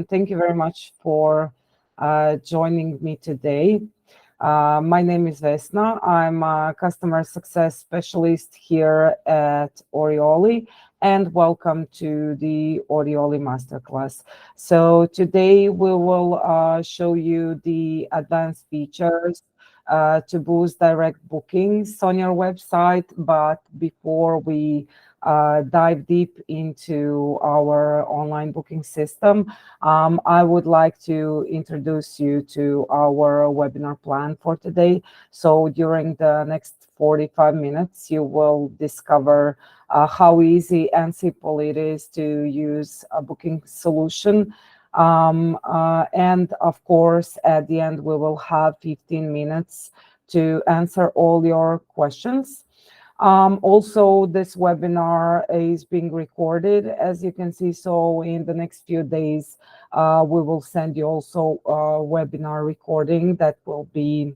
thank you very much for joining me today. My name is Vesna. I'm a customer success specialist here at Orioly, and welcome to the Orioly Masterclass. So today we will show you the advanced features to boost direct bookings on your website. But before we dive deep into our online booking system, I would like to introduce you to our webinar plan for today. So during the next 45 minutes, you will discover how easy and simple it is to use a booking solution. And of course, at the end, we will have 15 minutes to answer all your questions. Also, this webinar is being recorded, as you can see. So in the next few days, we will send you also a webinar recording that will be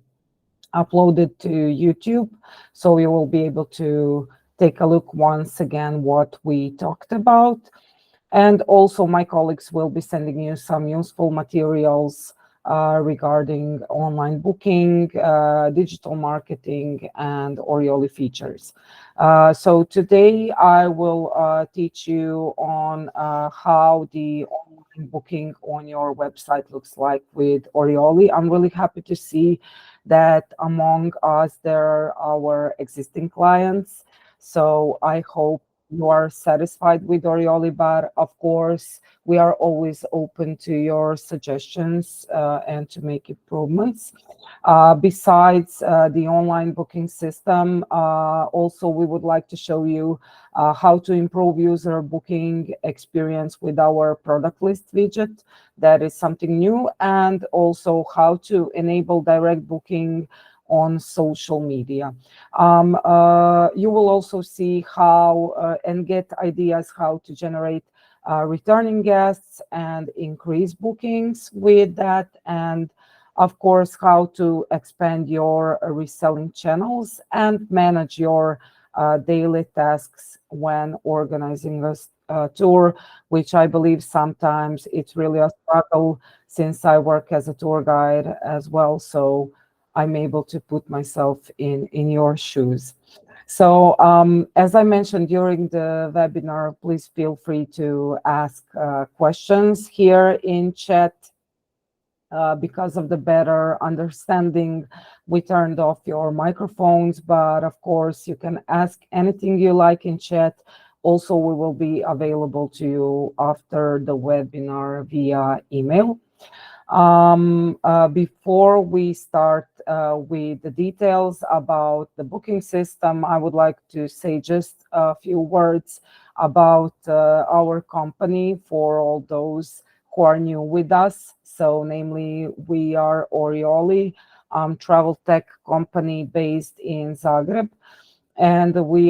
uploaded to YouTube. So you will be able to take a look once again what we talked about. And also my colleagues will be sending you some useful materials regarding online booking, digital marketing, and Orioly features. So today I will teach you on how the online booking on your website looks like with Orioly. I'm really happy to see that among us there are our existing clients. So I hope you are satisfied with Orioly, but of course, we are always open to your suggestions and to make improvements. Besides the online booking system, also we would like to show you how to improve user booking experience with our product list widget. That is something new, and also how to enable direct booking on social media. You will also see how and get ideas how to generate returning guests and increase bookings with that, and of course how to expand your reselling channels and manage your daily tasks when organizing a tour, which I believe sometimes it's really a struggle, since I work as a tour guide as well. So I'm able to put myself in your shoes. So as I mentioned during the webinar, please feel free to ask questions here in chat. Because of the better understanding, we turned off your microphones, but of course you can ask anything you like in chat. Also, we will be available to you after the webinar via email. Before we start with the details about the booking system, I would like to say just a few words about our company for all those who are new with us. So namely, we are Orioly, travel tech company based in Zagreb. And we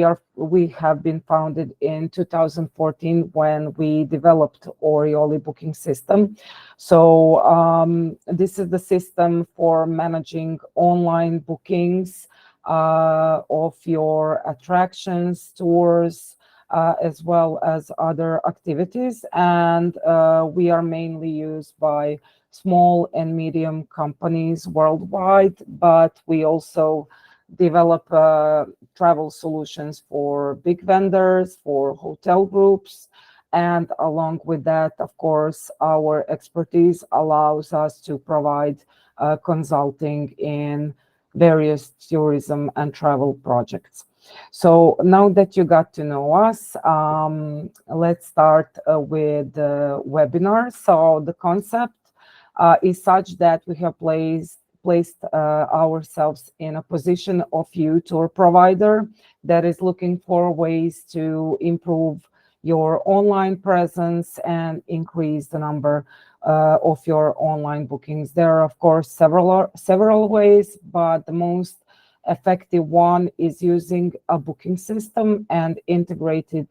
have been founded in 2014 when we developed Orioly booking system. So this is the system for managing online bookings of your attractions, tours, as well as other activities. And we are mainly used by small and medium companies worldwide, but we also develop travel solutions for big vendors, for hotel groups. And along with that, of course, our expertise allows us to provide consulting in various tourism and travel projects. So now that you got to know us, let's start with the webinar. So the concept is such that we have placed ourselves in a position of you tour provider that is looking for ways to improve your online presence and increase the number of your online bookings. There are, of course, several ways, but the most effective one is using a booking system and integrated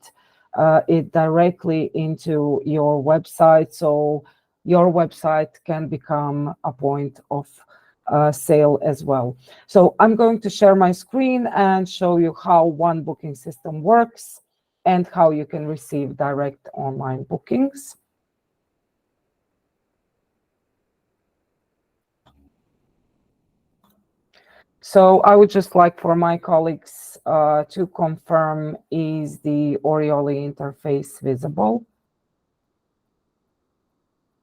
it directly into your website, so your website can become a point of sale as well. So I'm going to share my screen and show you how one booking system works and how you can receive direct online bookings. So I would just like for my colleagues to confirm, is the Orioly interface visible?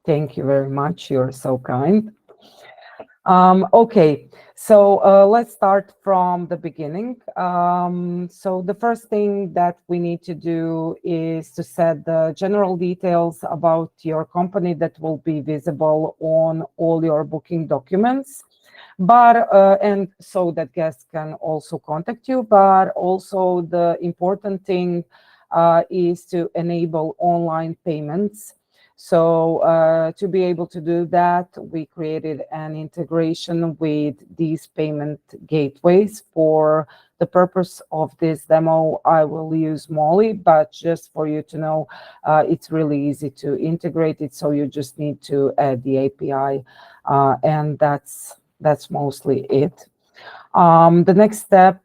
Thank you very much. You're so kind. Okay, so let's start from the beginning. So the first thing that we need to do is to set the general details about your company that will be visible on all your booking documents. But and so that guests can also contact you, but also the important thing is to enable online payments. So to be able to do that, we created an integration with these payment gateways. For the purpose of this demo, I will use Molly, but just for you to know, it's really easy to integrate it. So you just need to add the API, and that's mostly it. The next step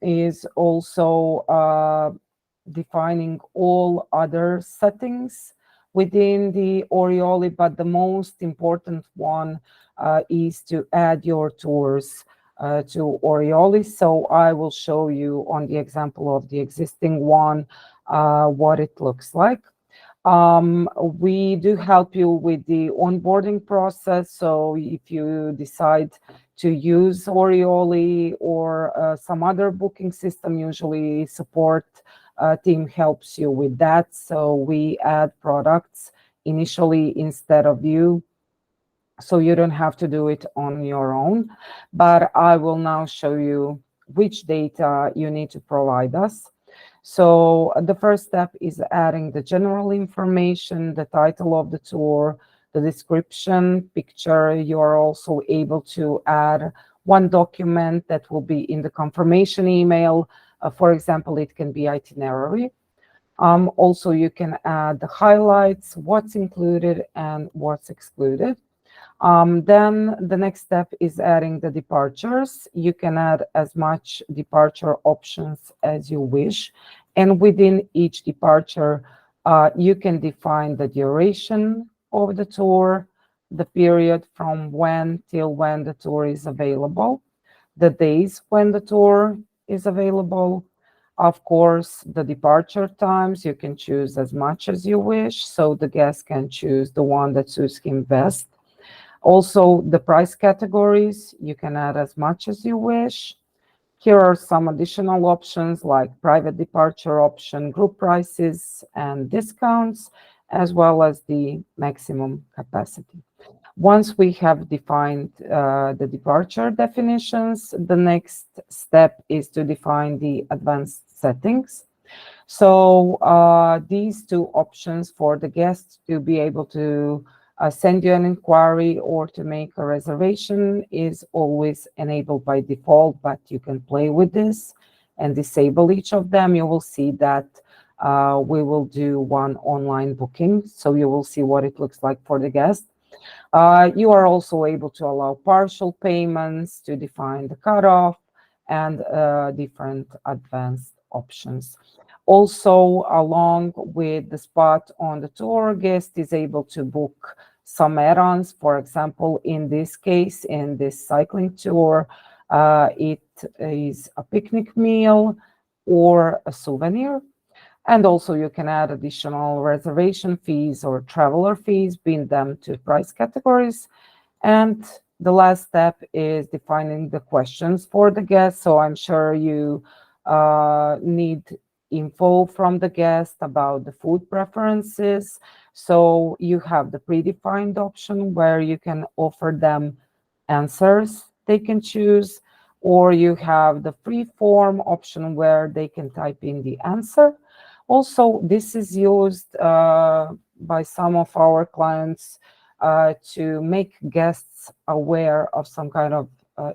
is also defining all other settings within the Orioly, but the most important one is to add your tours to Orioly. So I will show you on the example of the existing one what it looks like. We do help you with the onboarding process. So if you decide to use Orioly or some other booking system, usually support team helps you with that. So we add products initially instead of you. So you don't have to do it on your own. But I will now show you which data you need to provide us. So the first step is adding the general information, the title of the tour, the description, picture. You are also able to add one document that will be in the confirmation email. For example, it can be itinerary. Also, you can add the highlights, what's included and what's excluded. Then the next step is adding the departures. You can add as much departure options as you wish. And within each departure, you can define the duration of the tour, the period from when till when the tour is available, the days when the tour is available. Of course, the departure times, you can choose as much as you wish, so the guest can choose the one that suits him best. Also, the price categories, you can add as much as you wish. Here are some additional options like private departure option, group prices, and discounts, as well as the maximum capacity. Once we have defined the departure definitions, the next step is to define the advanced settings. So these two options for the guests to be able to send you an inquiry or to make a reservation is always enabled by default, but you can play with this and disable each of them. You will see that we will do one online booking, so you will see what it looks like for the guest. You are also able to allow partial payments, to define the cutoff, and different advanced options. Also, along with the spot on the tour, guest is able to book some add-ons. For example, in this case, in this cycling tour, it is a picnic meal or a souvenir. And also you can add additional reservation fees or traveler fees, bin them to price categories. And the last step is defining the questions for the guest. So I'm sure you need info from the guest about the food preferences. So you have the predefined option where you can offer them answers they can choose, or you have the free form option where they can type in the answer. Also, this is used by some of our clients to make guests aware of some kind of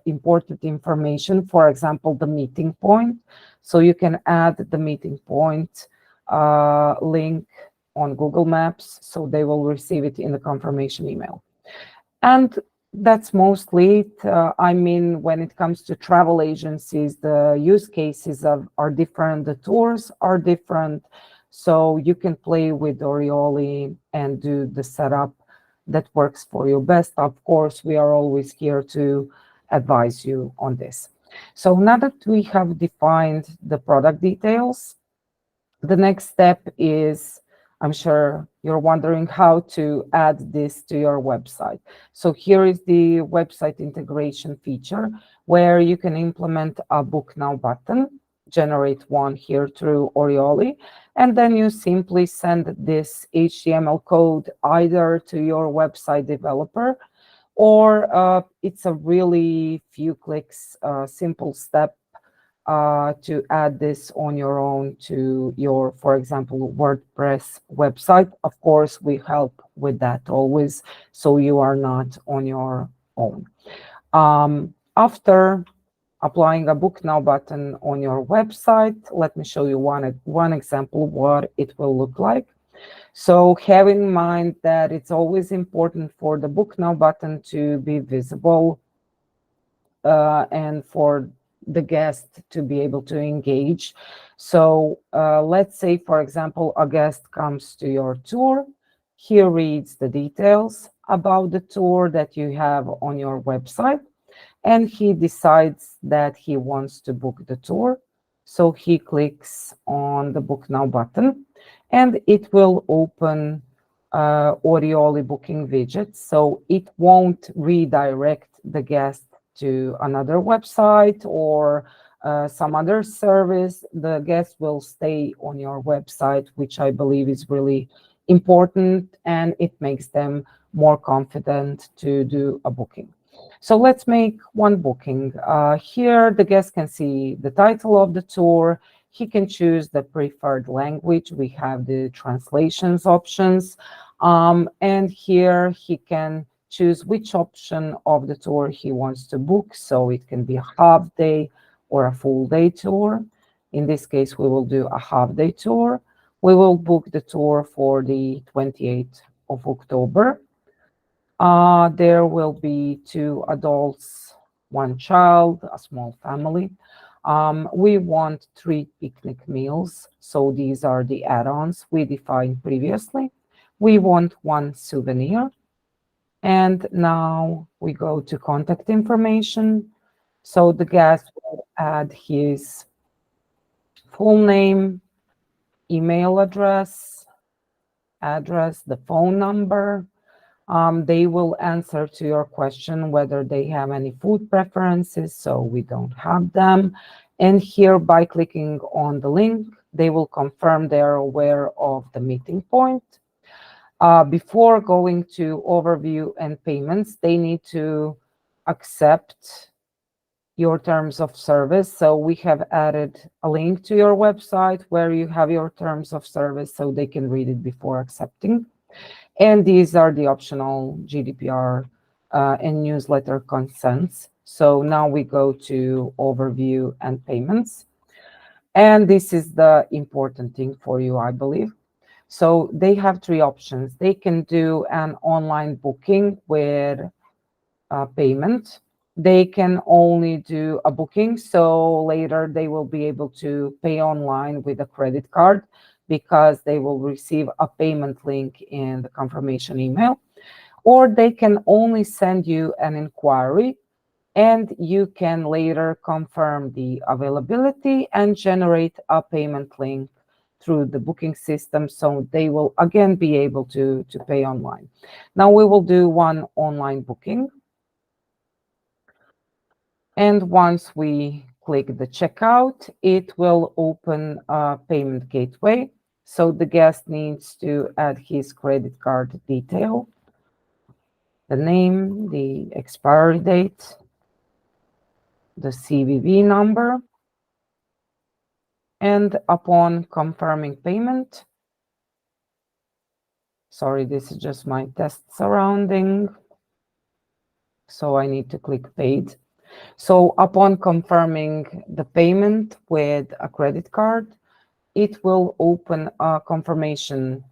important information, for example, the meeting point. So you can add the meeting point link on Google Maps, so they will receive it in the confirmation email. And that's mostly it. I mean, when it comes to travel agencies, the use cases are different, the tours are different. So you can play with Orioly and do the setup that works for you best. Of course, we are always here to advise you on this. So now that we have defined the product details, the next step is, I'm sure you're wondering how to add this to your website. So here is the website integration feature where you can implement a Book Now button, generate one here through Orioly, and then you simply send this HTML code either to your website developer, or it's a really few clicks, simple step to add this on your own to your, for example, WordPress website. Of course, we help with that always, so you are not on your own. After applying a Book Now button on your website, let me show you one example what it will look like. So have in mind that it's always important for the Book Now button to be visible and for the guest to be able to engage. So let's say, for example, a guest comes to your tour. He reads the details about the tour that you have on your website, and he decides that he wants to book the tour. So he clicks on the Book Now button, and it will open Orioly booking widget. So it won't redirect the guest to another website or some other service. The guest will stay on your website, which I believe is really important, and it makes them more confident to do a booking. So let's make one booking. Here, the guest can see the title of the tour. He can choose the preferred language. We have the translations options. And here he can choose which option of the tour he wants to book. So it can be a half day or a full day tour. In this case, we will do a half day tour. We will book the tour for the 28th of October. There will be 2 adults, 1 child, a small family. We want 3 picnic meals. So these are the add-ons we defined previously. We want 1 souvenir. And now we go to contact information. So the guest will add his full name, email address, the phone number. They will answer to your question whether they have any food preferences, so we don't have them. And here, by clicking on the link, they will confirm they are aware of the meeting point. Before going to overview and payments, they need to accept your terms of service. So we have added a link to your website where you have your terms of service so they can read it before accepting. And these are the optional GDPR and newsletter consents. So now we go to overview and payments. And this is the important thing for you, I believe. So they have 3 options. They can do an online booking with payment. They can only do a booking, so later they will be able to pay online with a credit card because they will receive a payment link in the confirmation email. Or they can only send you an inquiry, and you can later confirm the availability and generate a payment link through the booking system, so they will again be able to pay online. Now we will do one online booking. And once we click the checkout, it will open a payment gateway. So the guest needs to add his credit card detail, the name, the expiry date, the CVV number. And upon confirming payment, sorry, this is just my test surrounding. So I need to click paid. So upon confirming the payment with a credit card, it will open a confirmation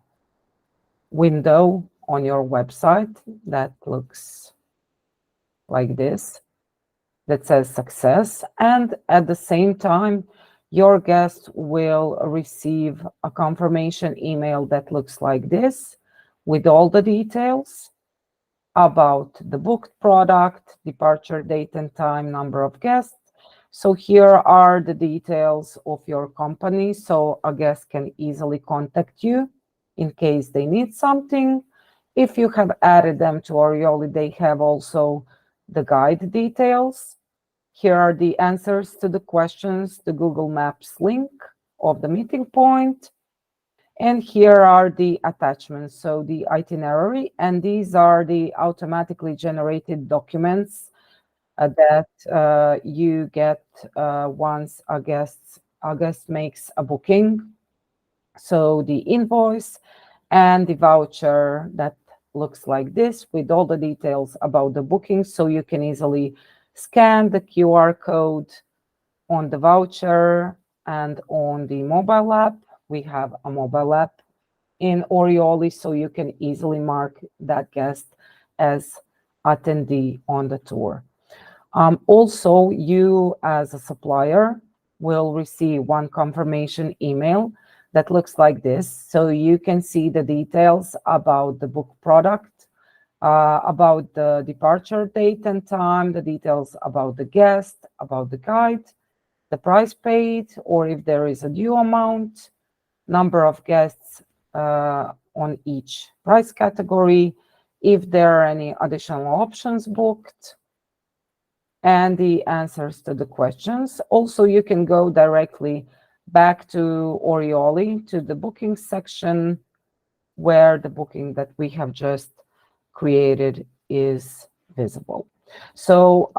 window on your website that looks like this, that says success. And at the same time, your guest will receive a confirmation email that looks like this with all the details. about the booked product, departure date and time, number of guests. So here are the details of your company, so a guest can easily contact you in case they need something. If you have added them to Orioly, they have also the guide details. Here are the answers to the questions, the Google Maps link of the meeting point. And here are the attachments, so the itinerary, and these are the automatically generated documents that you get once a guest makes a booking. So the invoice and the voucher that looks like this with all the details about the booking, so you can easily scan the QR code on the voucher and on the mobile app. We have a mobile app in Orioly, so you can easily mark that guest as attendee on the tour. Also, you as a supplier will receive one confirmation email that looks like this. So you can see the details about the book product, about the departure date and time, the details about the guest, about the guide, the price paid, or if there is a due amount, number of guests on each price category, if there are any additional options booked, and the answers to the questions. Also, you can go directly back to Orioly, to the booking section, where the booking that we have just created is visible. So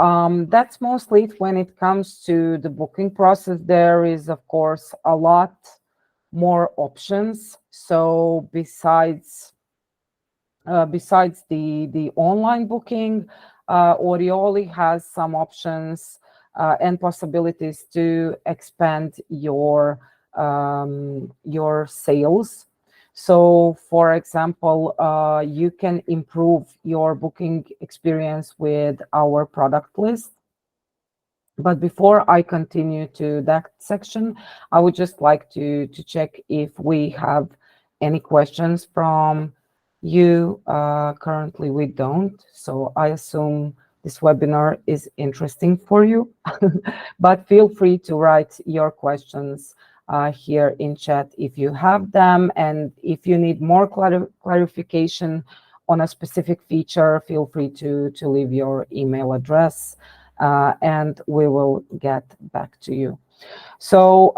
that's mostly it when it comes to the booking process. There is, of course, a lot more options. So besides the online booking, Orioly has some options and possibilities to expand your sales. So, for example, you can improve your booking experience with our product list. But before I continue to that section, I would just like to check if we have any questions from you. Currently, we don't. So I assume this webinar is interesting for you. But feel free to write your questions here in chat if you have them. And if you need more clarification on a specific feature, feel free to leave your email address. And we will get back to you. So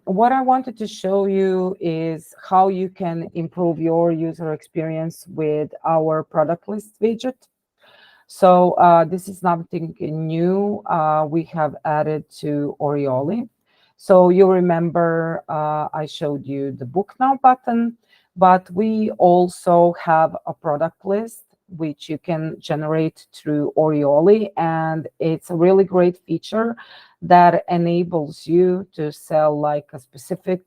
what I wanted to show you is how you can improve your user experience with our product list widget. So this is nothing new we have added to Orioly. So you remember I showed you the Book Now button, but we also have a product list which you can generate through Orioly, and it's a really great feature that enables you to sell like a specific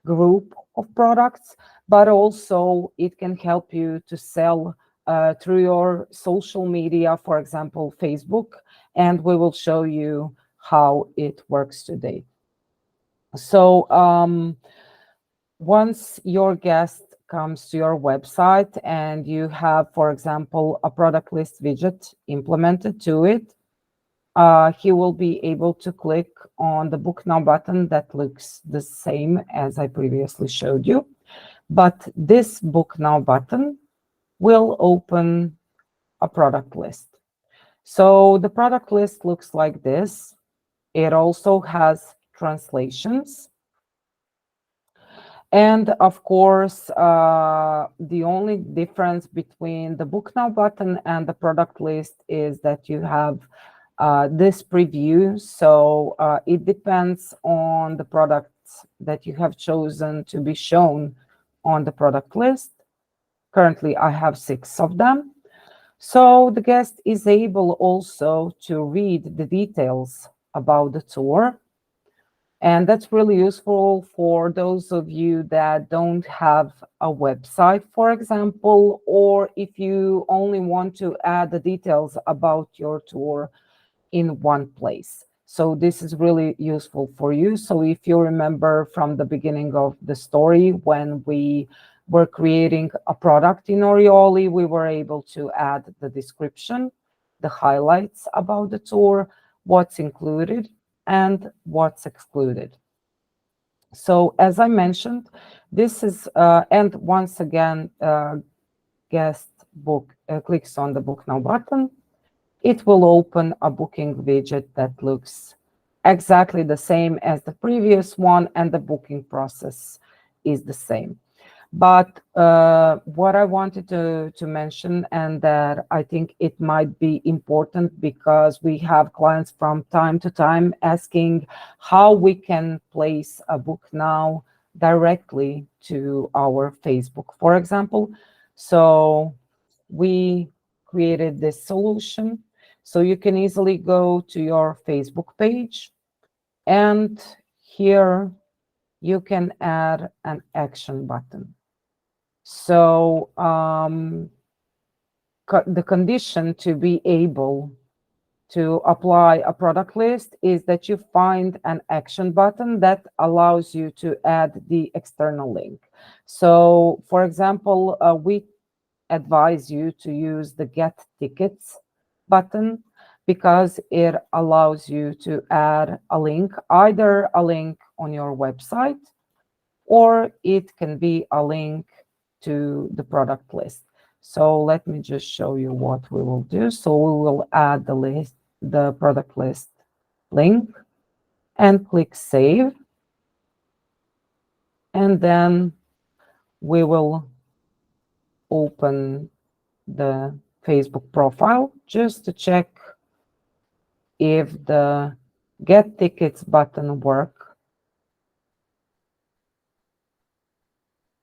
group of products, but also it can help you to sell through your social media, for example, Facebook, and we will show you how it works today. So once your guest comes to your website and you have, for example, a product list widget implemented to it, he will be able to click on the Book Now button that looks the same as I previously showed you. But this Book Now button will open a product list. So the product list looks like this. It also has translations. And of course, the only difference between the Book Now button and the product list is that you have this preview. So it depends on the products that you have chosen to be shown on the product list. Currently, I have 6 of them. So the guest is able also to read the details about the tour. And that's really useful for those of you that don't have a website, for example, or if you only want to add the details about your tour in one place. So this is really useful for you. So if you remember from the beginning of the story, when we we're creating a product in Orioly, we were able to add the description, the highlights about the tour, what's included, and what's excluded. So as I mentioned, this is, and once again, guest book clicks on the book now button, it will open a booking widget that looks exactly the same as the previous one, and the booking process is the same. But what I wanted to mention, and that I think it might be important, because we have clients from time to time asking how we can place a book now directly to our Facebook, for example. So we created this solution. So you can easily go to your Facebook page, and here you can add an action button. So the condition to be able to apply a product list is that you find an action button that allows you to add the external link. So, for example, we advise you to use the Get Tickets button, because it allows you to add a link, either a link on your website, or it can be a link to the product list. So let me just show you what we will do. So we will add the product list link, and click Save. And then we will open the Facebook profile just to check if the Get Tickets button work.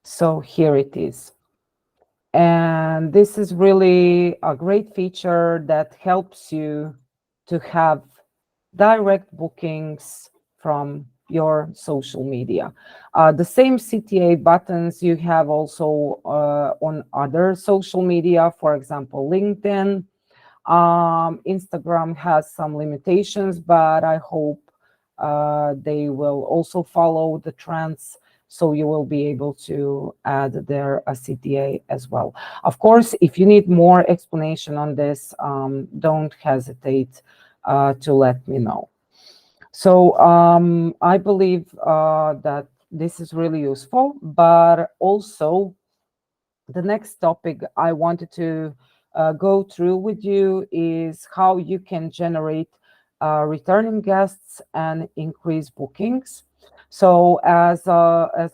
So here it is. And this is really a great feature that helps you to have direct bookings from your social media. The same CTA buttons you have also on other social media, for example, LinkedIn. Instagram has some limitations, but I hope they will also follow the trends, so you will be able to add their CTA as well. Of course, if you need more explanation on this, don't hesitate to let me know. So I believe that this is really useful, but also the next topic I wanted to go through with you is how you can generate returning guests and increase bookings. So as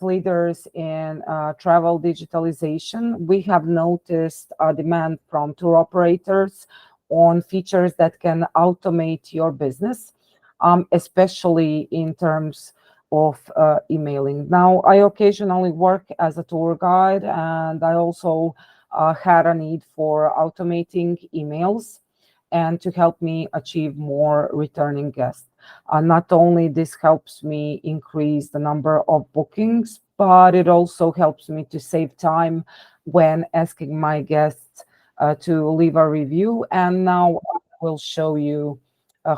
leaders in travel digitalization, we have noticed a demand from tour operators on features that can automate your business, especially in terms of emailing. Now, I occasionally work as a tour guide, and I also had a need for automating emails and to help me achieve more returning guests. Not only this helps me increase the number of bookings, but it also helps me to save time when asking my guests to leave a review. And now I will show you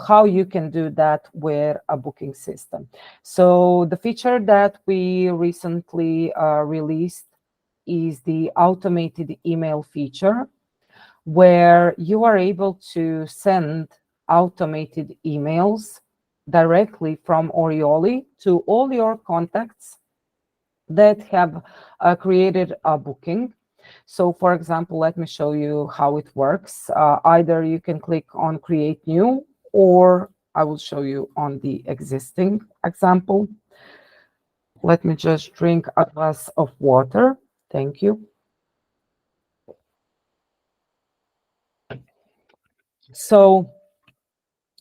how you can do that with a booking system. So the feature that we recently released is the automated email feature, where you are able to send automated emails directly from Orioly to all your contacts that have created a booking. So for example, let me show you how it works. Either you can click on Create New, or I will show you on the existing example. Let me just drink a glass of water. Thank you. So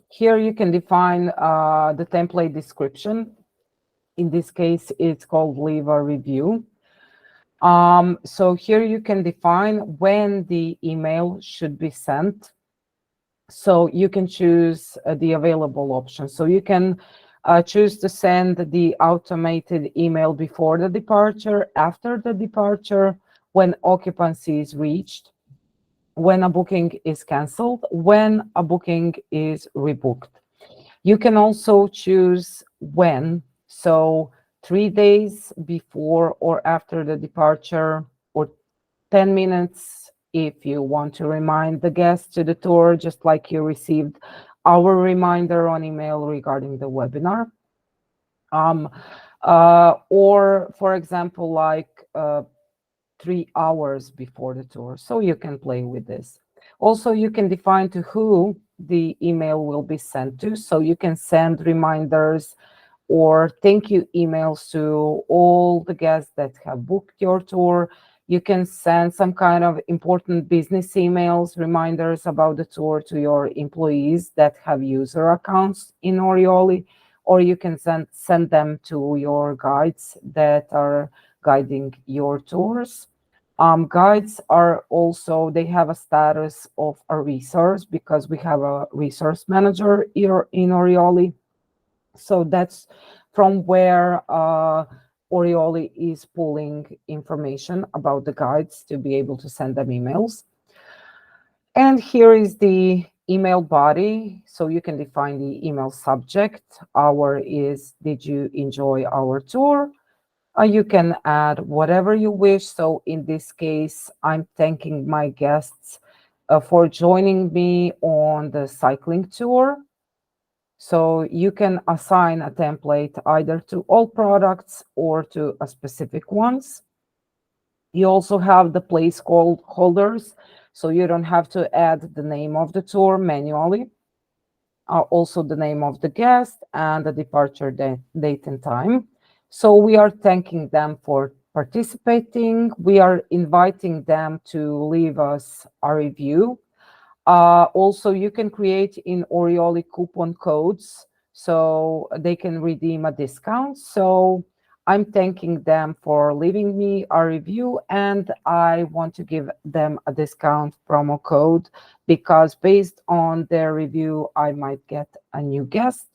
here you can define the template description. In this case, it's called Leave a Review. So here you can define when the email should be sent. So you can choose the available options. So you can choose to send the automated email before the departure, after the departure, when occupancy is reached, when a booking is canceled, when a booking is rebooked. You can also choose when, so 3 days before or after the departure, or 10 minutes if you want to remind the guest to the tour, just like you received our reminder on email regarding the webinar. Um, or, for example, like 3 hours before the tour. So you can play with this. Also, you can define to who the email will be sent to. So you can send reminders or thank you emails to all the guests that have booked your tour. You can send some kind of important business emails, reminders about the tour to your employees that have user accounts in Orioly, or you can send them to your guides that are guiding your tours. Guides are also, they have a status of a resource because we have a resource manager here in Orioly. So that's from where Orioly is pulling information about the guides to be able to send them emails. And here is the email body. So you can define the email subject. Our is, did you enjoy our tour? You can add whatever you wish. So in this case, I'm thanking my guests for joining me on the cycling tour. So you can assign a template either to all products or to a specific ones. You also have the place holders, so you don't have to add the name of the tour manually. Also the name of the guest and the departure date and time. So we are thanking them for participating. We are inviting them to leave us a review. Also, you can create in Orioly coupon codes so they can redeem a discount. So I'm thanking them for leaving me a review, and I want to give them a discount promo code because based on their review, I might get a new guest.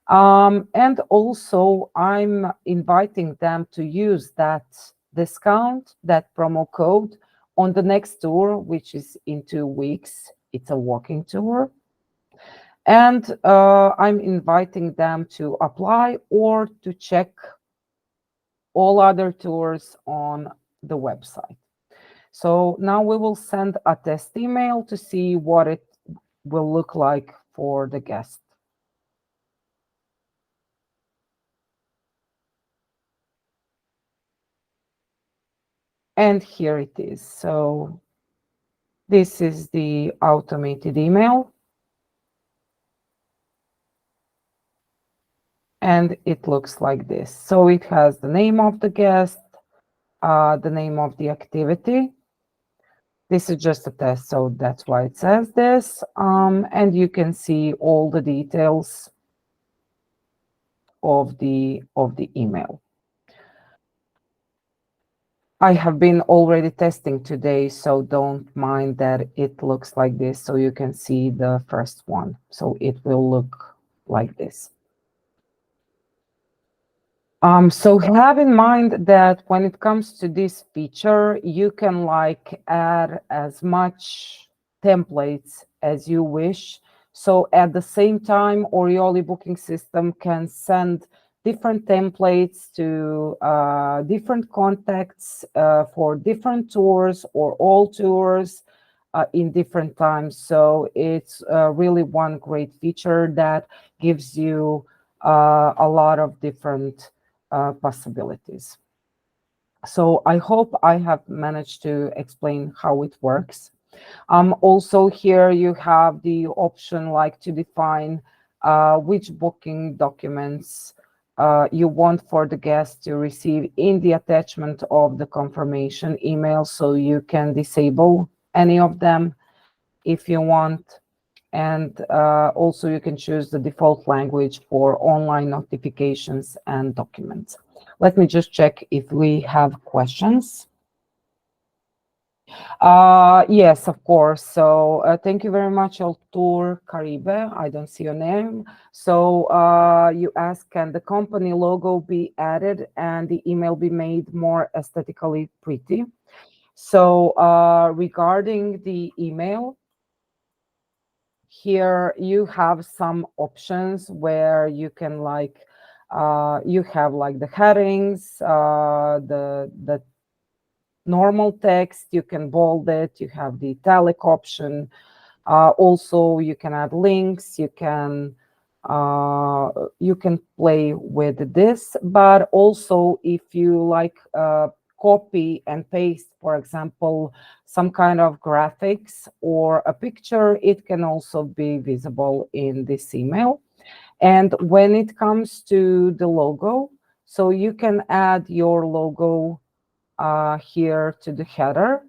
And also, I'm inviting them to use that discount, that promo code, on the next tour, which is in 2 weeks. It's a walking tour. And I'm inviting them to apply or to check all other tours on the website. So now we will send a test email to see what it will look like for the guest. And here it is. So this is the automated email. And it looks like this. So it has the name of the guest, the name of the activity. This is just a test, so that's why it says this. And you can see all the details of the email. I have been already testing today, so don't mind that it looks like this. So you can see the first one. So it will look like this. So have in mind that when it comes to this feature, you can like add as much templates as you wish. So at the same time, Orioly booking system can send different templates to different contacts for different tours or all tours in different times. So it's really one great feature that gives you a lot of different possibilities. So I hope I have managed to explain how it works. Also here you have the option like to define which booking documents you want for the guest to receive in the attachment of the confirmation email, so you can disable any of them if you want. And also you can choose the default language for online notifications and documents. Let me just check if we have questions. Yes, of course. So thank you very much, Altur Caribe. I don't see your name. So you ask, can the company logo be added and the email be made more aesthetically pretty? So regarding the email, here you have some options where you can like You have like the headings, the normal text, you can bold it, you have the italic option. Also, you can add links, you can play with this, but also if you like copy and paste, for example, some kind of graphics or a picture, it can also be visible in this email. And when it comes to the logo, so you can add your logo here to the header.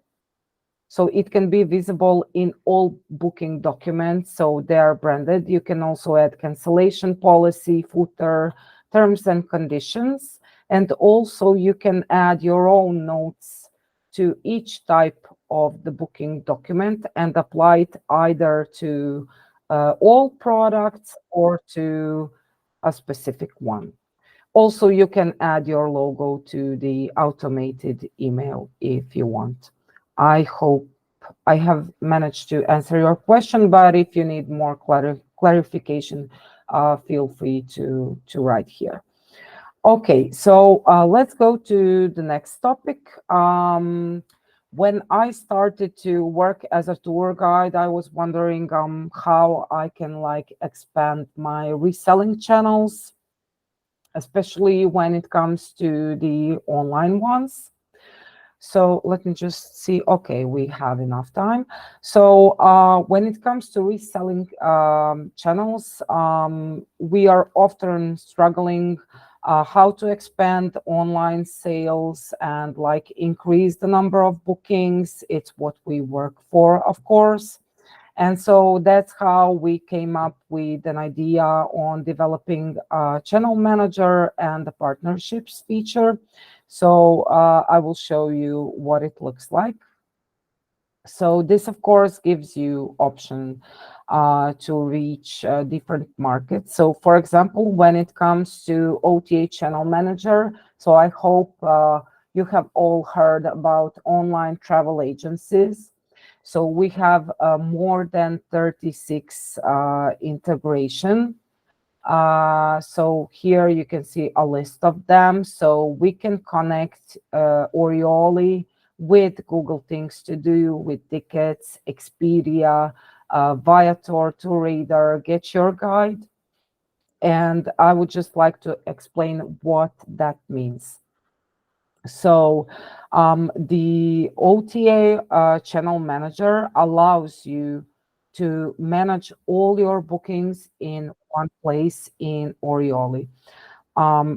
So it can be visible in all booking documents. So they are branded. You can also add cancellation policy, footer, terms and conditions. And also you can add your own notes to each type of the booking document and apply it either to all products or to a specific one. Also, you can add your logo to the automated email if you want. I hope I have managed to answer your question, but if you need more clarification, feel free to write here. Okay, so let's go to the next topic. When I started to work as a tour guide, I was wondering how I can like expand my reselling channels, especially when it comes to the online ones. So let me just see. Okay, we have enough time. So when it comes to reselling channels, we are often struggling how to expand online sales and like increase the number of bookings. It's what we work for, of course. And so that's how we came up with an idea on developing a channel manager and the partnerships feature. So I will show you what it looks like. So this, of course, gives you option to reach different markets. So for example, when it comes to OTA channel manager, so I hope you have all heard about online travel agencies. So we have more than 36 integration. So here you can see a list of them. So we can connect Orioly with Google Things to Do, with tickets, Expedia, Viator, TourRadar, Get Your Guide. And I would just like to explain what that means. So the OTA channel manager allows you to manage all your bookings in one place in Orioly.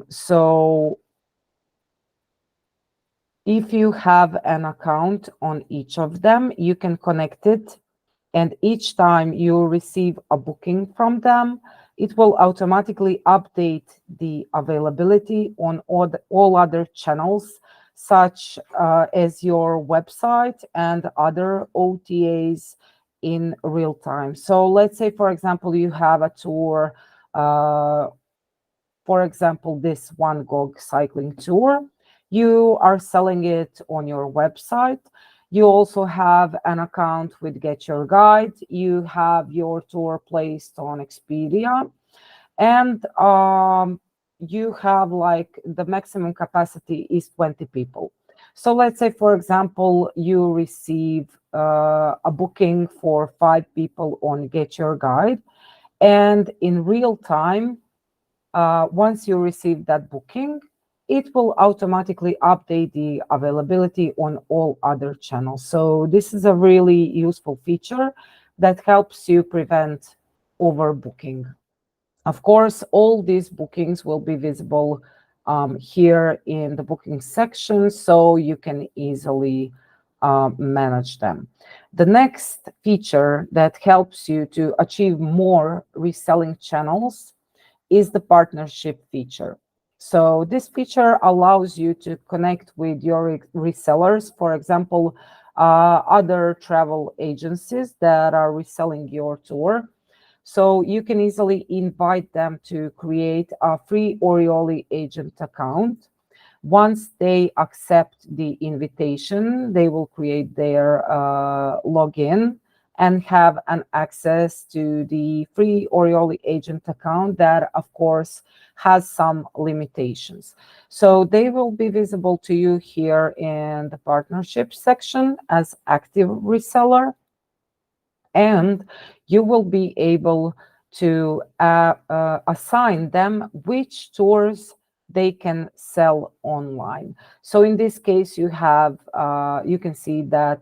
So if you have an account on each of them, you can connect it, and each time you receive a booking from them, it will automatically update the availability on all other channels, such as your website and other OTAs in real time. So let's say, for example, you have a tour, for example, this Van Gogh cycling tour. You are selling it on your website. You also have an account with Get Your Guide. You have your tour placed on Expedia. And you have like the maximum capacity is 20 people. So let's say, for example, you receive a booking for 5 people on Get Your Guide. And in real time, once you receive that booking, it will automatically update the availability on all other channels. So this is a really useful feature that helps you prevent overbooking. Of course, all these bookings will be visible here in the booking section, so you can easily manage them. The next feature that helps you to achieve more reselling channels is the partnership feature. So this feature allows you to connect with your resellers, for example, other travel agencies that are reselling your tour. So you can easily invite them to create a free Orioly agent account. Once they accept the invitation, they will create their login and have an access to the free Orioly agent account that, of course, has some limitations. So they will be visible to you here in the partnership section as active reseller, and you will be able to assign them which tours they can sell online. So in this case, you have you can see that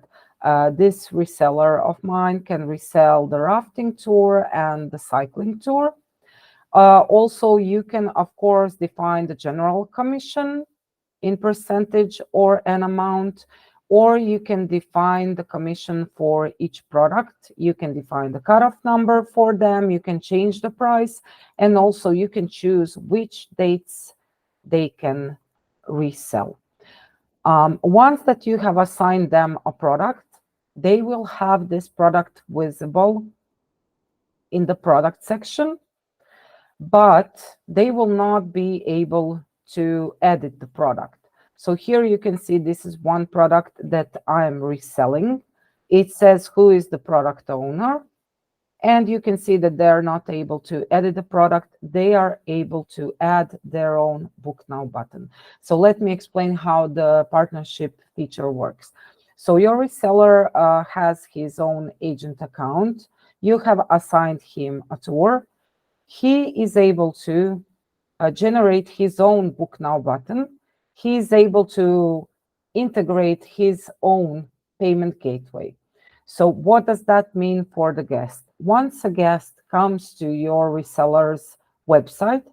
this reseller of mine can resell the rafting tour and the cycling tour. Also, you can, of course, define the general commission in percentage or an amount, or you can define the commission for each product. You can define the cutoff number for them. You can change the price, and also you can choose which dates they can resell. Once that you have assigned them a product, they will have this product visible in the product section, but they will not be able to edit the product. So here you can see this is one product that I am reselling. It says who is the product owner, and you can see that they're not able to edit the product. They are able to add their own Book Now button. So let me explain how the partnership feature works. So your reseller has his own agent account. You have assigned him a tour. He is able to generate his own Book Now button. He is able to integrate his own payment gateway. So what does that mean for the guest? Once a guest comes to your reseller's website,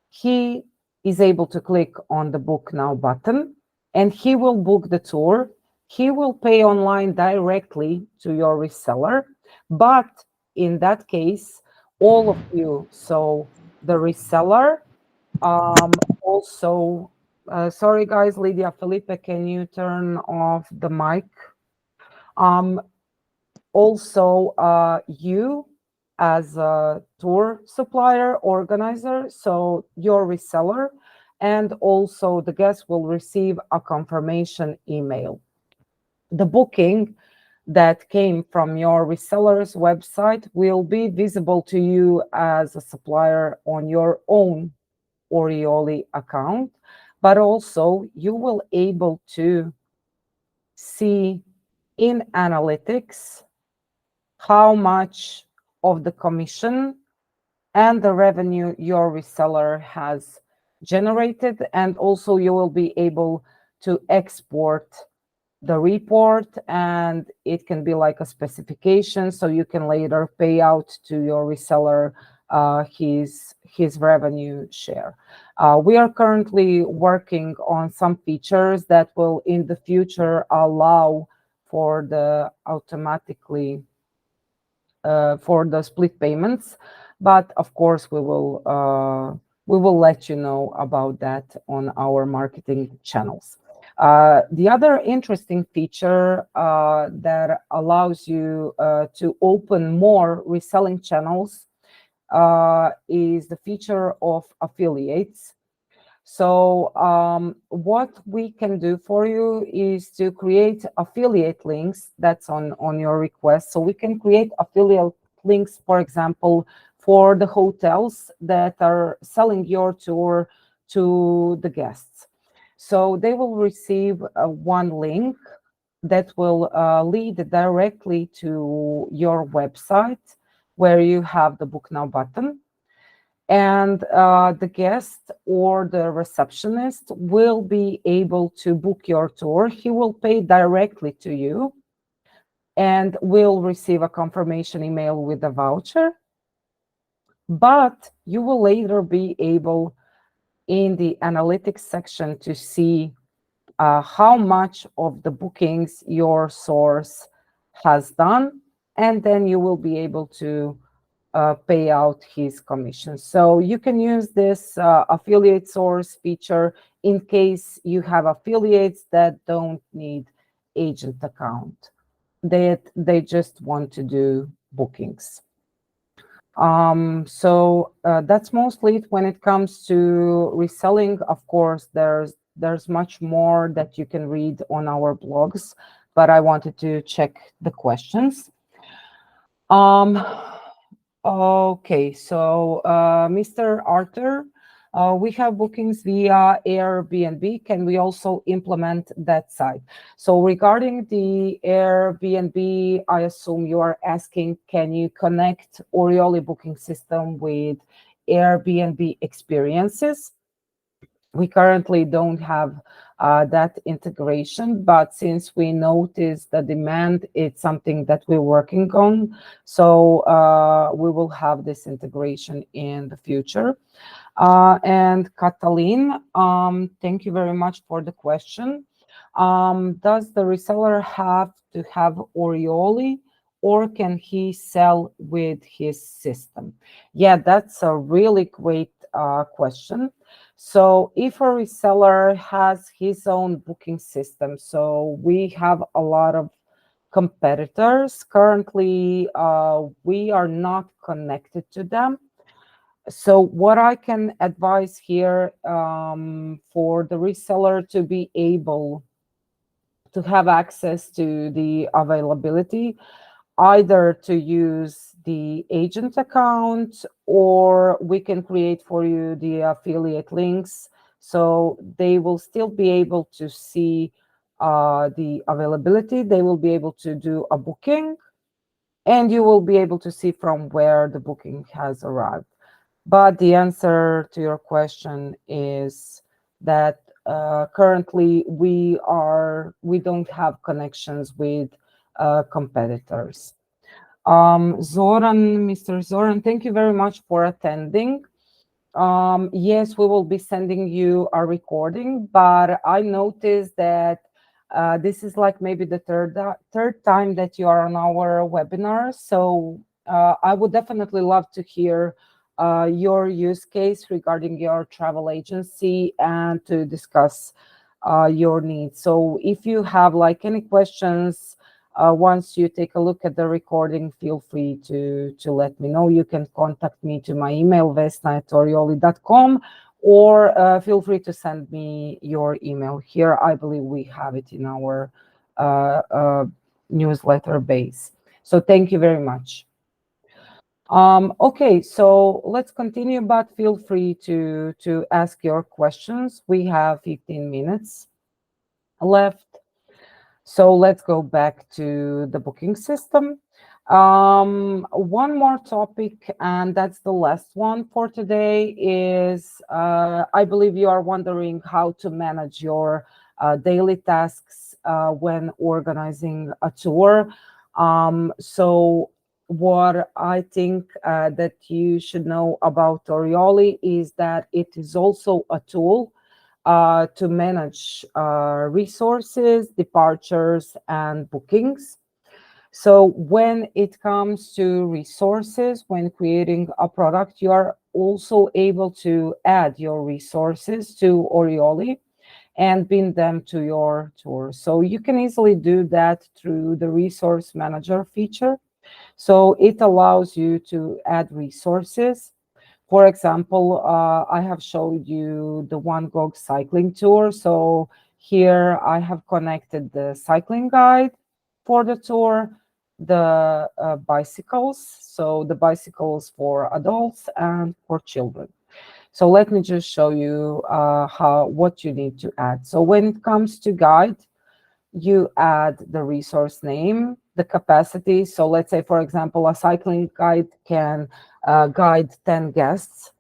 he is able to click on the Book Now button, and he will book the tour. He will pay online directly to your reseller, but in that case, all of you, so the reseller, also, sorry guys, Lydia, Felipe, can you turn off the mic? Um, Also, you as a tour supplier, organizer, so your reseller, and also the guest will receive a confirmation email. The booking that came from your reseller's website will be visible to you as a supplier on your own Orioly account, but also you will able to see in analytics how much of the commission and the revenue your reseller has generated, and also you will be able to export the report, and it can be like a specification, so you can later pay out to your reseller his revenue share. We are currently working on some features that will in the future allow for the automatically for the split payments, but of course we will let you know about that on our marketing channels. The other interesting feature that allows you to open more reselling channels is the feature of affiliates. So what we can do for you is to create affiliate links that's on your request. So we can create affiliate links, for example, for the hotels that are selling your tour to the guests. So they will receive one link that will lead directly to your website where you have the Book Now button. And the guest or the receptionist will be able to book your tour. He will pay directly to you and will receive a confirmation email with a voucher. But you will later be able in the analytics section to see how much of the bookings your source has done, and then you will be able to pay out his commission. So you can use this affiliate source feature in case you have affiliates that don't need agent account, that they just want to do bookings. So that's mostly it when it comes to reselling. Of course, there's much more that you can read on our blogs, but I wanted to check the questions. Um, okay, so Mr. Arthur, we have bookings via Airbnb. Can we also implement that site? So regarding the Airbnb, I assume you are asking, can you connect Orioly booking system with Airbnb experiences? We currently don't have that integration, but since we notice the demand, it's something that we're working on. So we will have this integration in the future. And Katalin, thank you very much for the question. Does the reseller have to have Orioly, or can he sell with his system? Yeah, that's a really great question. So if a reseller has his own booking system, so we have a lot of competitors. Currently, we are not connected to them. So what I can advise here, for the reseller to be able to have access to the availability, either to use the agent account, or we can create for you the affiliate links, so they will still be able to see the availability. They will be able to do a booking, and you will be able to see from where the booking has arrived. But the answer to your question is that currently we don't have connections with competitors. Zoran, Mr. Zoran, thank you very much for attending. Yes, we will be sending you a recording, but I noticed that this is like maybe the third time that you are on our webinar. So I would definitely love to hear your use case regarding your travel agency and to discuss your needs. So if you have like any questions, once you take a look at the recording, feel free to let me know. You can contact me to my email, vesna@orioly.com, or feel free to send me your email here. I believe we have it in our uh, uh, newsletter base. So thank you very much. Okay, so let's continue, but feel free to ask your questions. We have 15 minutes left. So let's go back to the booking system. One more topic, and that's the last one for today, is I believe you are wondering how to manage your daily tasks when organizing a tour. So what I think that you should know about Orioli is that it is also a tool to manage resources, departures, and bookings. So when it comes to resources, when creating a product, you are also able to add your resources to Orioli and pin them to your tour. So you can easily do that through the resource manager feature. So it allows you to add resources. For example, I have showed you the One Go cycling tour. So here I have connected the cycling guide for the tour, the bicycles, so the bicycles for adults and for children. So let me just show you what you need to add. So when it comes to guide, you add the resource name, the capacity. So let's say, for example, a cycling guide can guide 10 guests.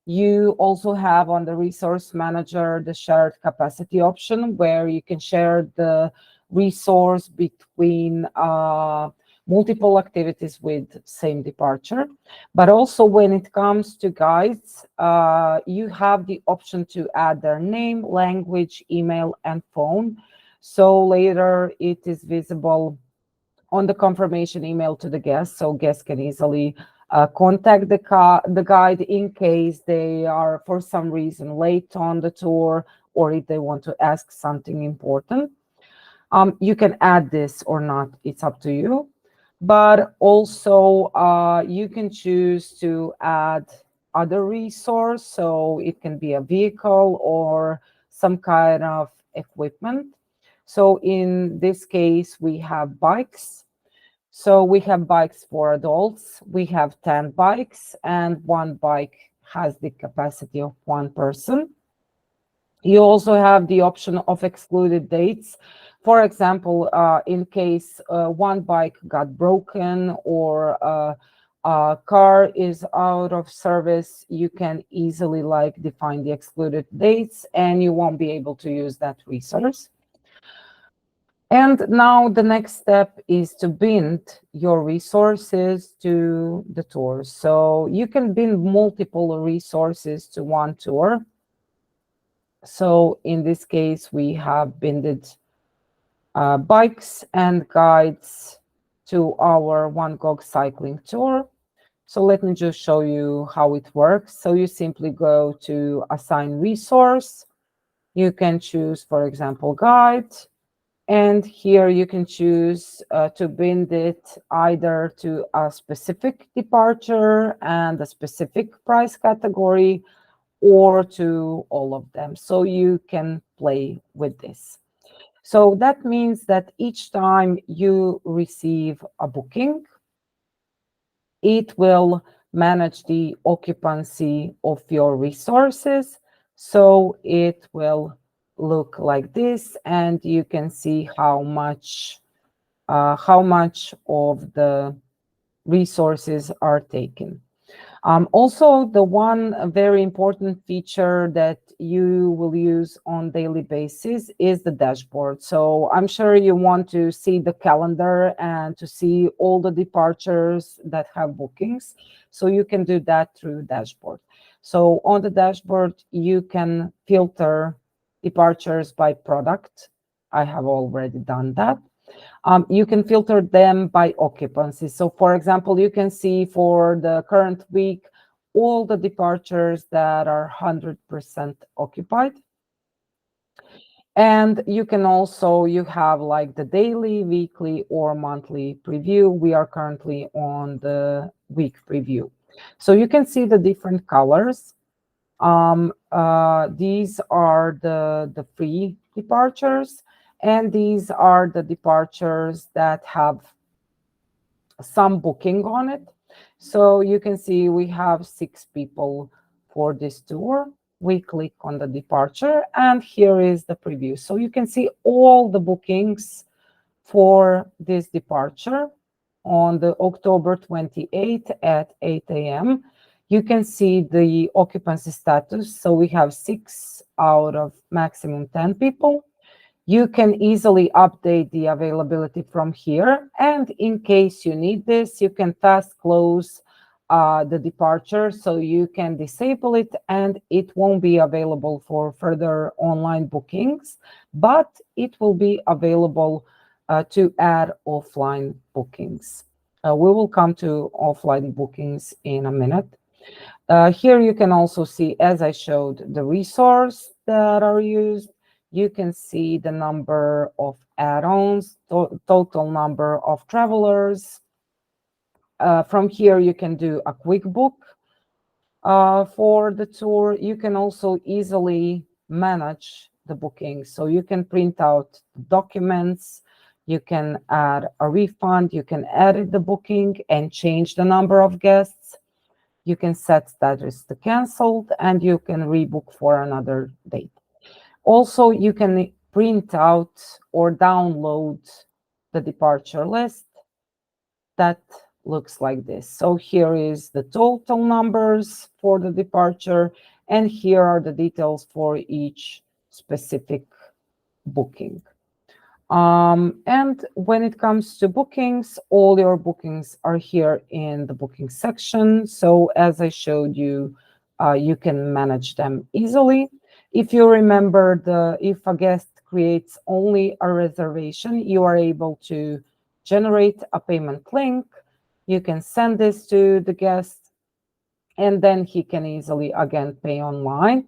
You also have on the resource manager the shared capacity option, where you can share the resource between multiple activities with same departure. But also when it comes to guides, you have the option to add their name, language, email, and phone. So later it is visible on the confirmation email to the guest, so guests can easily contact the guide in case they are for some reason late on the tour, or if they want to ask something important. You can add this or not, it's up to you. But also you can choose to add other resource, so it can be a vehicle or some kind of equipment. So in this case, we have bikes. So we have bikes for adults. We have 10 bikes, and one bike has the capacity of one person. You also have the option of excluded dates. For example, in case one bike got broken or a car is out of service, you can easily like define the excluded dates and you won't be able to use that resource. And now the next step is to bind your resources to the tour. So you can bind multiple resources to one tour. So in this case, we have binded bikes and guides to our Van Gogh cycling tour. So let me just show you how it works. So you simply go to assign resource. You can choose, for example, guide. And here you can choose to bind it either to a specific departure and a specific price category, or to all of them. So you can play with this. So that means that each time you receive a booking, it will manage the occupancy of your resources. So it will look like this, and you can see how much of the resources are taken. Also, the one very important feature that you will use on daily basis is the dashboard. So I'm sure you want to see the calendar and to see all the departures that have bookings. So you can do that through dashboard. So on the dashboard, you can filter departures by product. I have already done that. You can filter them by occupancy. So for example, you can see for the current week, all the departures that are 100% occupied. And you can also, you have like the daily, weekly, or monthly preview. We are currently on the week preview. So you can see the different colors. These are the free departures, and these are the departures that have some booking on it. So you can see we have 6 people for this tour. We click on the departure, and here is the preview. So you can see all the bookings for this departure on the October 28th at 8 a.m. You can see the occupancy status. So we have 6 out of maximum 10 people. You can easily update the availability from here. And in case you need this, you can fast close the departure, so you can disable it and it won't be available for further online bookings, but it will be available to add offline bookings. We will come to offline bookings in a minute. Here you can also see, as I showed, the resource that are used. You can see the number of add-ons, total number of travelers. From here, you can do a quick book for the tour. You can also easily manage the booking. So you can print out documents, you can add a refund, you can edit the booking and change the number of guests. You can set status to canceled, and you can rebook for another date. Also, you can print out or download the departure list that looks like this. So here is the total numbers for the departure, and here are the details for each specific booking. And when it comes to bookings, all your bookings are here in the booking section. So as I showed you, you can manage them easily. If you remember, if a guest creates only a reservation, you are able to generate a payment link. You can send this to the guest, and then he can easily, again, pay online.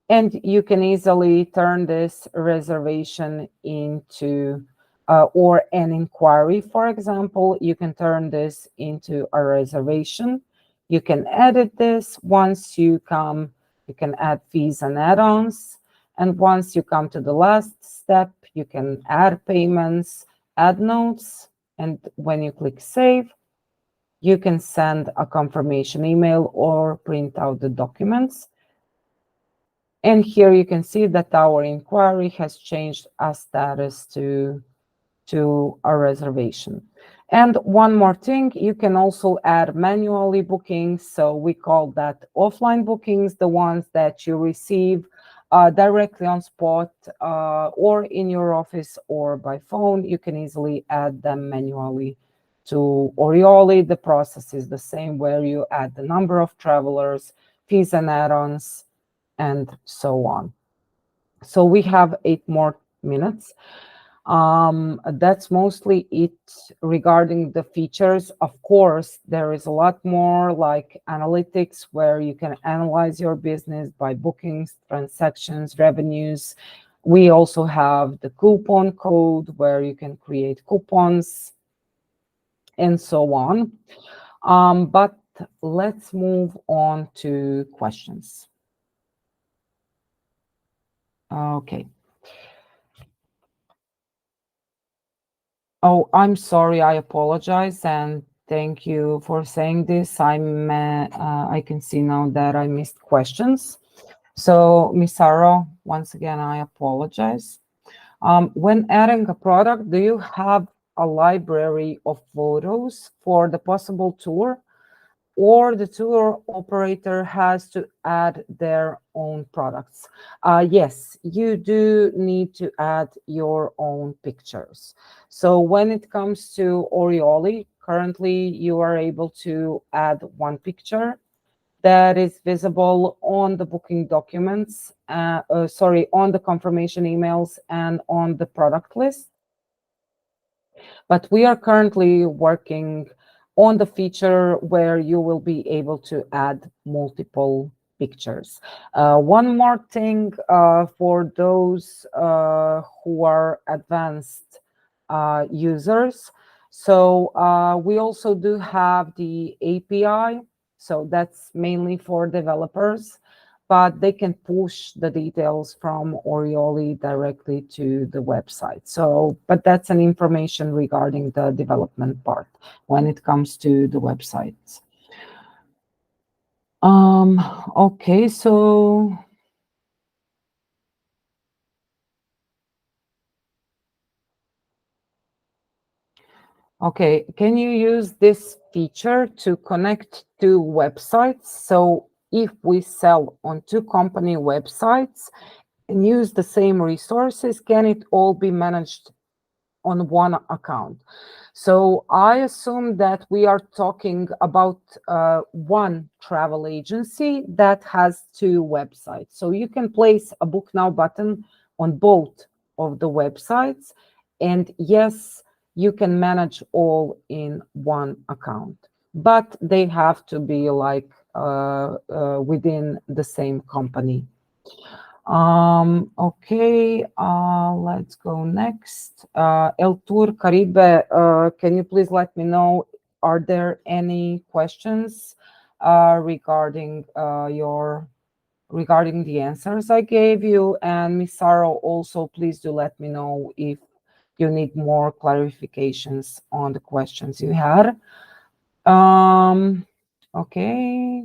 And you can easily turn this reservation into, or an inquiry, for example, you can turn this into a reservation. You can edit this. Once you come, you can add fees and add-ons. And once you come to the last step, you can add payments, add notes, And when you click save, you can send a confirmation email or print out the documents. And here you can see that our inquiry has changed as status to a reservation. And one more thing, you can also add manually bookings. So we call that offline bookings, the ones that you receive directly on spot or in your office or by phone. You can easily add them manually to Orioly. The process is the same, where you add the number of travelers, fees and add-ons, and so on. So we have 8 more minutes. That's mostly it regarding the features. Of course, there is a lot more, like analytics, where you can analyze your business by bookings, transactions, revenues. We also have the coupon code, where you can create coupons and so on. But let's move on to questions. Okay. Oh, I'm sorry. I apologize, and thank you for saying this. I can see now that I missed questions. So, Miss Sarah, once again, I apologize. When adding a product, do you have a library of photos for the possible tour, or the tour operator has to add their own products? Yes, you do need to add your own pictures. So when it comes to Orioly, currently you are able to add one picture that is visible on the booking documents, on the confirmation emails and on the product list. But we are currently working on the feature where you will be able to add multiple pictures. One more thing for those who are advanced users. So we also do have the API. So that's mainly for developers, but they can push the details from Orioly directly to the website. So, but that's an information regarding the development part when it comes to the websites. Okay, so okay, can you use this feature to connect to websites? So if we sell on 2 company websites and use the same resources, can it all be managed on one account? So I assume that we are talking about one travel agency that has 2 websites. So you can place a book now button on both of the websites. And yes, you can manage all in one account, but they have to be like within the same company. Okay, let's go next. El Tour Caribe, can you please let me know, are there any questions regarding regarding the answers I gave you? And Miss Sarah, also please do let me know if you need more clarifications on the questions you had. Okay.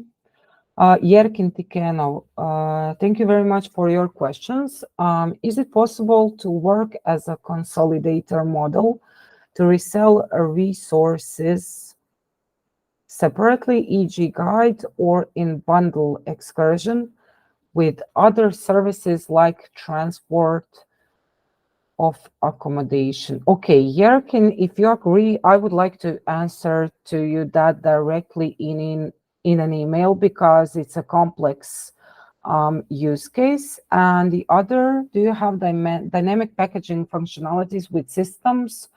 Yerkin Tikeno, thank you very much for your questions. Is it possible to work as a consolidator model to resell resources separately, e.g. guide, or in bundle excursion with other services like transport of accommodation? Okay, Yerkin, if you agree, I would like to answer to you that directly in an email, because it's a complex use case. And the other, do you have dynamic packaging functionalities with systems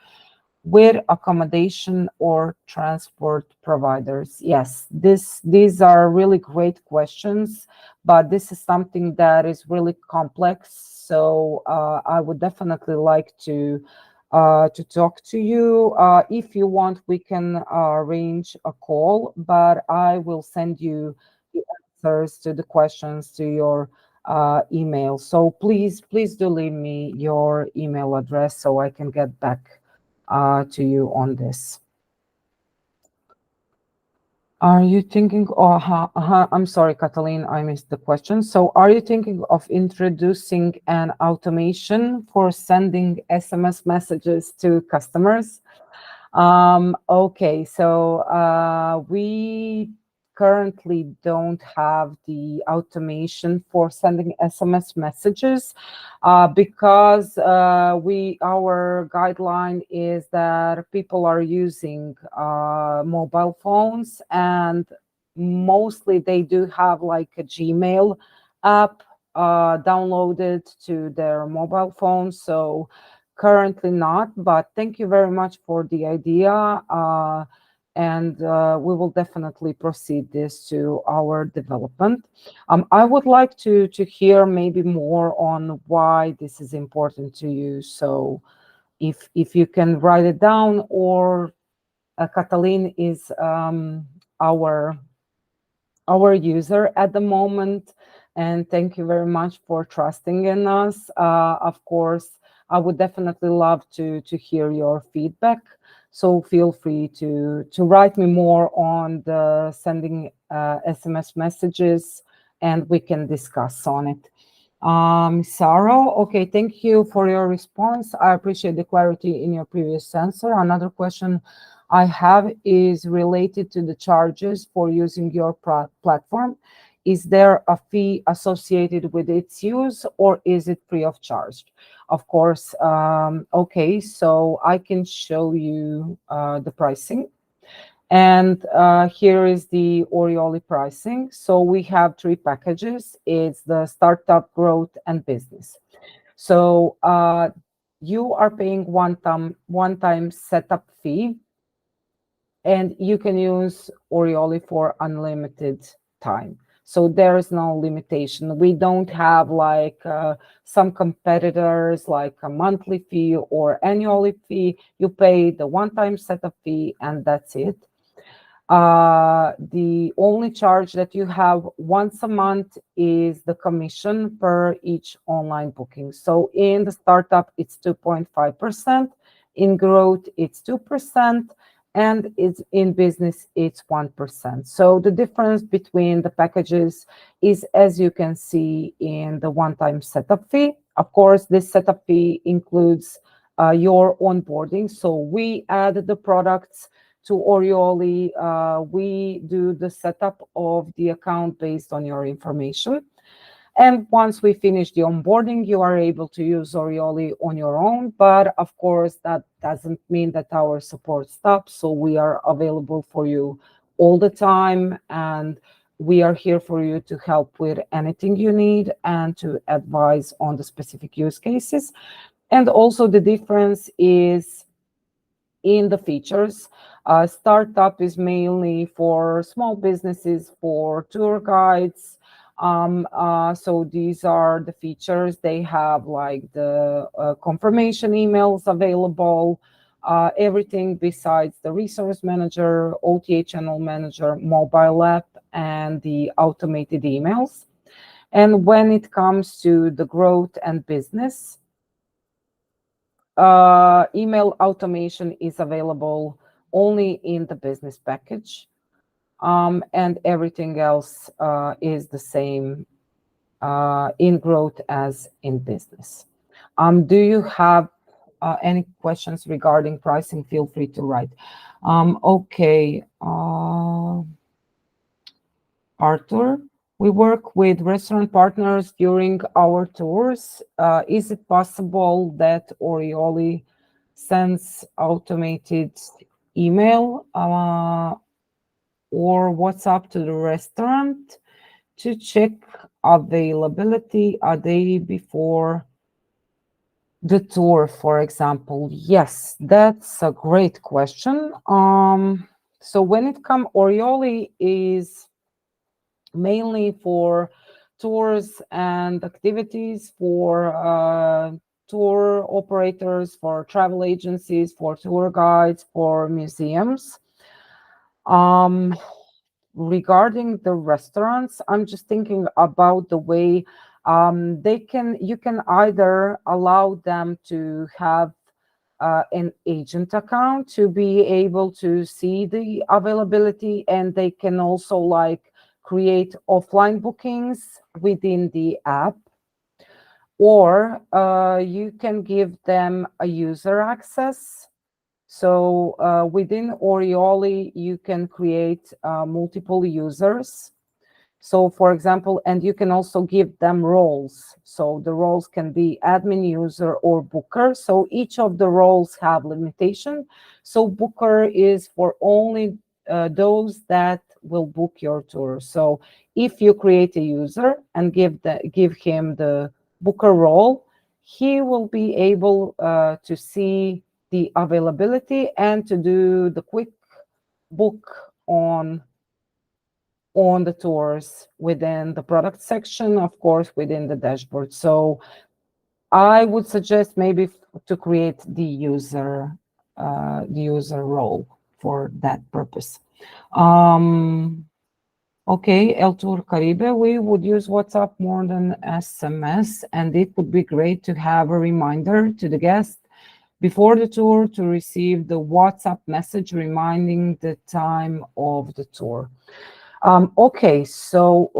with accommodation or transport providers? Yes, these are really great questions, but this is something that is really complex. So I would definitely like to talk to you. If you want, we can arrange a call, but I will send you the answers to the questions to your email. So please do leave me your email address so I can get back to you on this. Are you thinking, oh, I'm sorry, Katalin, I missed the question. So are you thinking of introducing an automation for sending SMS messages to customers? Okay, so we currently don't have the automation for sending SMS messages because our guideline is that people are using mobile phones, and mostly they do have like a Gmail app downloaded to their mobile phone. So currently not, but thank you very much for the idea. And we will definitely proceed this to our development. I would like to hear maybe more on why this is important to you. So if you can write it down, or Katalin is our user at the moment. And thank you very much for trusting in us. Of course, I would definitely love to hear your feedback. So feel free to write me more on the sending SMS messages, and we can discuss on it. Saro, okay, thank you for your response. I appreciate the clarity in your previous answer. Another question I have is related to the charges for using your platform. Is there a fee associated with its use, or is it free of charge? Of course. Okay, so I can show you the pricing. And here is the Orioly pricing. So we have three packages. It's the startup, growth, and business. So you are paying one-time setup fee, and you can use Orioly for unlimited time. So there is no limitation. We don't have like some competitors, like a monthly fee or annually fee. You pay the one-time setup fee, and that's it. The only charge that you have once a month is the commission per each online booking. So in the startup, it's 2.5%. In growth, it's 2%. And it's in business, it's 1%. So the difference between the packages is, as you can see, in the one-time setup fee. Of course, this setup fee includes your onboarding. So we add the products to Orioly. We do the setup of the account based on your information. And once we finish the onboarding, you are able to use Orioly on your own. But of course, that doesn't mean that our support stops. So we are available for you all the time. And we are here for you to help with anything you need and to advise on the specific use cases. And also the difference is in the features. Startup is mainly for small businesses, for tour guides. So these are the features. They have like the confirmation emails available, everything besides the resource manager, OTA channel manager, mobile app, and the automated emails. And when it comes to the growth and business, email automation is available only in the business package, and everything else is the same in growth as in business. Do you have any questions regarding pricing? Feel free to write. Okay, Arthur, we work with restaurant partners during our tours. Is it possible that Orioly sends automated email or WhatsApp to the restaurant to check availability a day before the tour, for example? Yes, that's a great question. So when it comes, Orioly is mainly for tours and activities, for tour operators, for travel agencies, for tour guides, for museums. Regarding the restaurants, I'm just thinking about the way you can either allow them to have an agent account to be able to see the availability, and they can also like create offline bookings within the app, or you can give them a user access. So within Orioly, you can create multiple users. So for example, and you can also give them roles. So the roles can be admin, user, or booker. So each of the roles have limitation. So booker is for only those that will book your tour. So if you create a user and give him the booker role, he will be able to see the availability and to do the quick book on the tours within the product section, of course, within the dashboard. So I would suggest maybe to create the user role for that purpose. Okay, El Tour Caribe, we would use WhatsApp more than SMS, and it would be great to have a reminder to the guest before the tour to receive the WhatsApp message reminding the time of the tour. Okay, so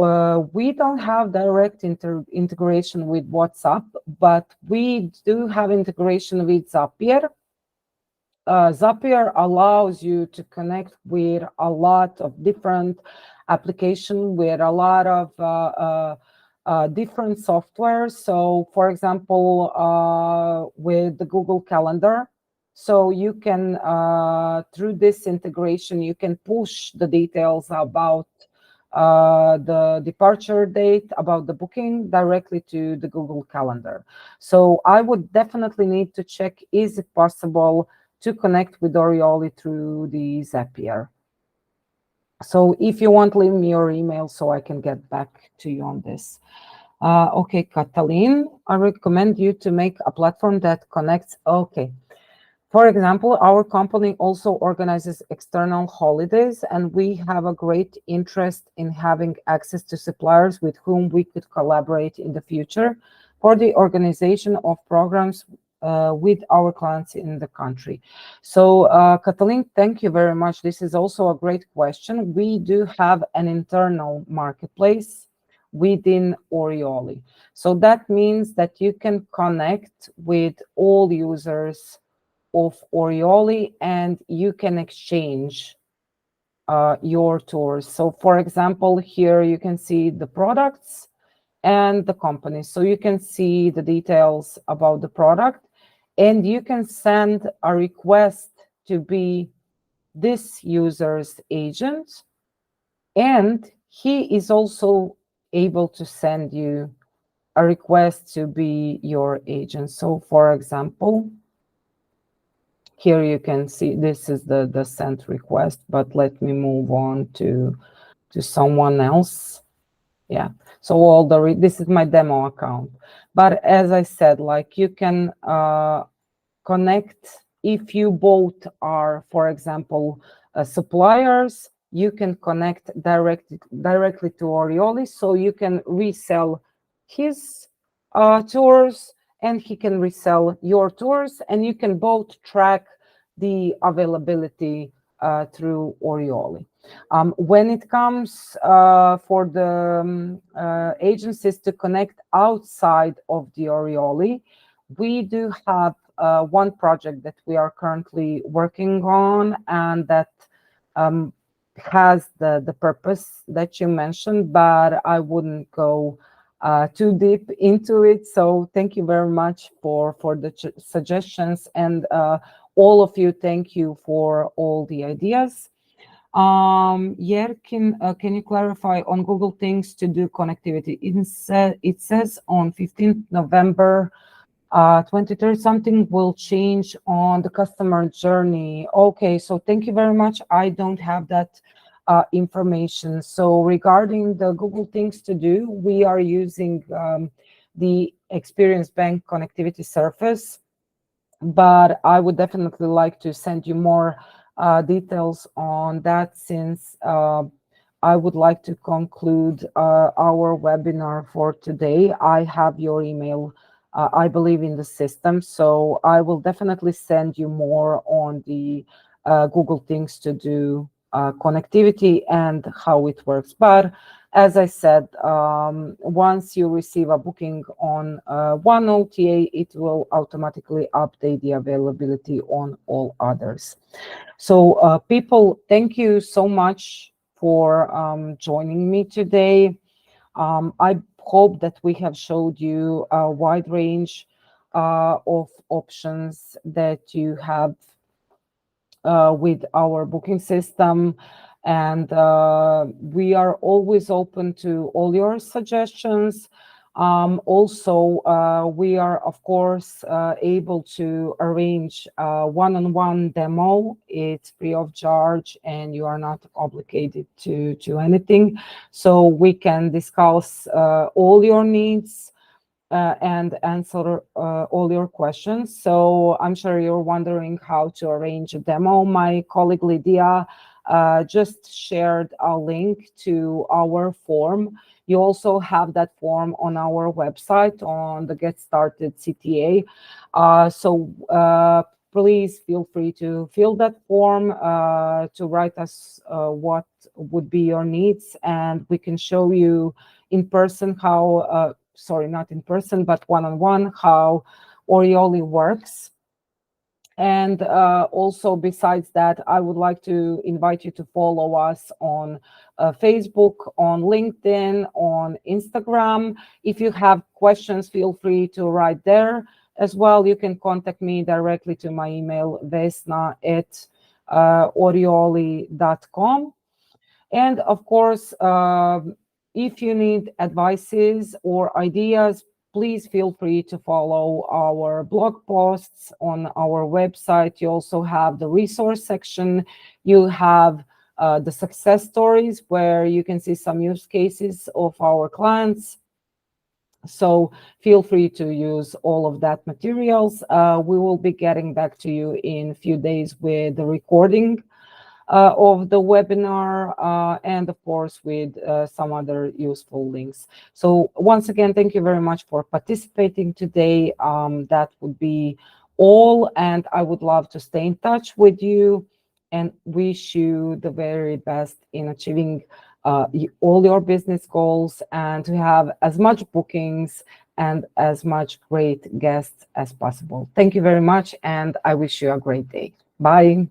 we don't have direct integration with WhatsApp, but we do have integration with Zapier. Zapier allows you to connect with a lot of different applications, with a lot of different software. So, for example, with the Google Calendar, so you can, through this integration, you can push the details about the departure date, about the booking directly to the Google Calendar. So I would definitely need to check, is it possible to connect with Orioly through the Zapier? So if you want, leave me your email so I can get back to you on this. Okay, Katalin, I recommend you to make a platform that connects. Okay. For example, our company also organizes external holidays, and we have a great interest in having access to suppliers with whom we could collaborate in the future for the organization of programs with our clients in the country. So, Katalin, thank you very much. This is also a great question. We do have an internal marketplace within Orioly. So that means that you can connect with all users of Orioly and you can exchange your tours. So for example, here you can see the products and the company. So you can see the details about the product, and you can send a request to be this user's agent, and he is also able to send you a request to be your agent. So for example, here you can see this is the sent request, but let me move on to someone else. Yeah, so all this is my demo account. But as I said, like you can connect if you both are, for example, suppliers, you can connect directly to Orioly, so you can resell his tours and he can resell your tours, and you can both track the availability through Orioly. When it comes for the agencies to connect outside of the Orioly, we do have one project that we are currently working on, and that has the purpose that you mentioned, but I wouldn't go too deep into it. So thank you very much for the suggestions, and all of you, thank you for all the ideas. Yerkin, can you clarify on Google Things to do connectivity? It says on 15th November 23rd, something will change on the customer journey. Okay, so thank you very much. I don't have that information. So regarding the Google Things to do, we are using the Experience Bank connectivity surface, but I would definitely like to send you more details on that, since I would like to conclude our webinar for today. I have your email I believe in the system, so I will definitely send you more on the Google things to do connectivity and how it works. But as I said, once you receive a booking on one OTA, it will automatically update the availability on all others. So people, thank you so much for joining me today. I hope that we have showed you a wide range of options that you have with our booking system. And we are always open to all your suggestions. Also, we are, of course, able to arrange a one-on-one demo. It's free of charge, and you are not obligated to anything. So we can discuss all your needs and answer all your questions. So I'm sure you're wondering how to arrange a demo. My colleague Lydia just shared a link to our form. You also have that form on our website on the Get Started CTA. So please feel free to fill that form to write us what would be your needs, and we can show you in person how sorry, not in person, but one-on-one, how Orioly works. And also, besides that, I would like to invite you to follow us on Facebook, on LinkedIn, on Instagram. If you have questions, feel free to write there as well. You can contact me directly to my email, vesna@orioly.com. And of course, if you need advices or ideas, please feel free to follow our blog posts on our website. You also have the resource section. You have the success stories where you can see some use cases of our clients. So feel free to use all of that materials. We will be getting back to you in a few days with the recording of the webinar and of course with some other useful links. So once again, thank you very much for participating today. That would be all, and I would love to stay in touch with you and wish you the very best in achieving all your business goals and to have as much bookings and as much great guests as possible. Thank you very much, and I wish you a great day. Bye.